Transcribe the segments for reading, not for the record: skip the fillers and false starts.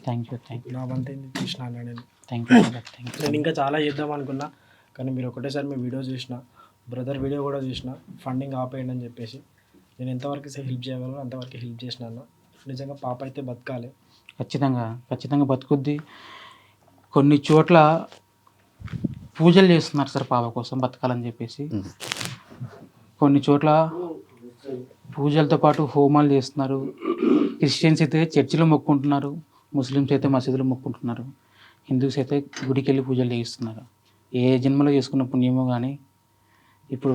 Thank you thank you నా వంతు ఏంది తీసిన అన్న నేను. Thank you thank you. నేను ఇంకా చాలా చేద్దాం అనుకున్నా, కానీ మీరు ఒకటేసారి మీ వీడియో చూసిన, బ్రదర్ వీడియో కూడా చూసిన, ఫండింగ్ ఆపేయండి అని చెప్పేసి నేను ఎంతవరకు హెల్ప్ చేయగలను అంతవరకు హెల్ప్ చేసిన అన్న. నిజంగా పాప అయితే బతకాలి. ఖచ్చితంగా ఖచ్చితంగా బతుకుద్ది. కొన్ని చోట్ల పూజలు చేస్తున్నారు సార్ పాప కోసం బతకాలని చెప్పేసి. కొన్ని చోట్ల పూజలతో పాటు హోమాలు చేస్తున్నారు. క్రిస్టియన్స్ అయితే చర్చిలో మొక్కుంటున్నారు, ముస్లిమ్స్ అయితే మసీదులో మొక్కుంటున్నారు, హిందూస్ అయితే గుడికి వెళ్ళి పూజలు చేయిస్తున్నారు. ఏ జన్మలో చేసుకున్న పుణ్యమో కానీ ఇప్పుడు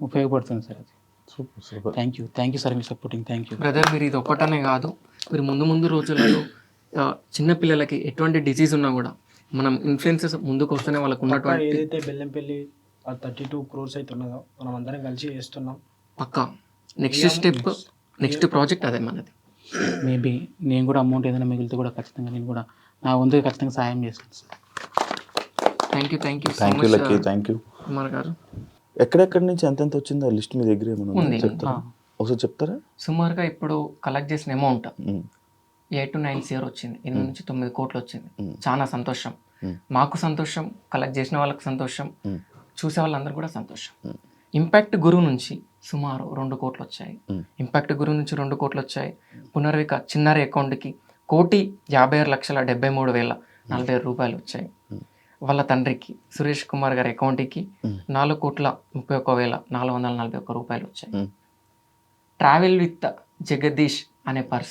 ఉపయోగపడుతుంది సార్ అది. Super super. Thank you sir me supporting. Thank you brother, మీరు ఇది ఒక్కటనే కాదు, మీరు ముందు రోజులలో చిన్న పిల్లలకి ఎటువంటి డిసీజ్ ఉన్నా కూడా మనం ఇన్ఫ్లుయెన్సెస్ ముందుకు వస్తేనే వాళ్ళకు పక్కా ఉన్నటువంటి ఏదైతే బెల్లంపల్లి 32 crores అయితే ఉన్నదో మనం అందరం కలిసి చేస్తున్నాం. పక్కా నెక్స్ట్ స్టెప్, నెక్స్ట్ ప్రాజెక్ట్ అదే మనది. మేబీ నేను కూడా అమౌంట్ ఏదైనా మిగిలితే కూడా ఖచ్చితంగా నేను కూడా నా వంతు ఖచ్చితంగా సాయం చేస్తాను sir. Thank you thank you lucky, thank you. Kumar గారు. ఎక్కడెక్కడి నుంచి ఎంతెంత వచ్చిందో లిస్ట్ మీ దగ్గర ఏమైనా ఉంది. చెప్తారా? ఒకసారి చెప్తారా? సుమారుగా ఇప్పుడు కలెక్ట్ చేసిన అమౌంట్ ఉమ్, 8 to 9 CR వచ్చింది. 8 నుంచి 9 కోట్లు వచ్చింది. చాలా సంతోషం. ఉమ్. మాకు సంతోషం, కలెక్ట్ చేసిన వాళ్ళకి సంతోషం, ఉమ్. చూసే వాళ్ళందరూ కూడా సంతోషం. ఇంపాక్ట్ గురువు నుంచి సుమారు 2 కోట్లు వచ్చాయి. ఇంపాక్ట్ గురువు నుంచి 2 కోట్లు వచ్చాయి. పునర్విక చిన్నారి అకౌంట్కి 1,50,73,047 రూపాయలు వచ్చాయి. వాళ్ళ తండ్రికి సురేష్ కుమార్ గారి అకౌంట్కి 4,31,441 రూపాయలు వచ్చాయి. ట్రావెల్ విత్ జగదీష్ అనే పర్సన్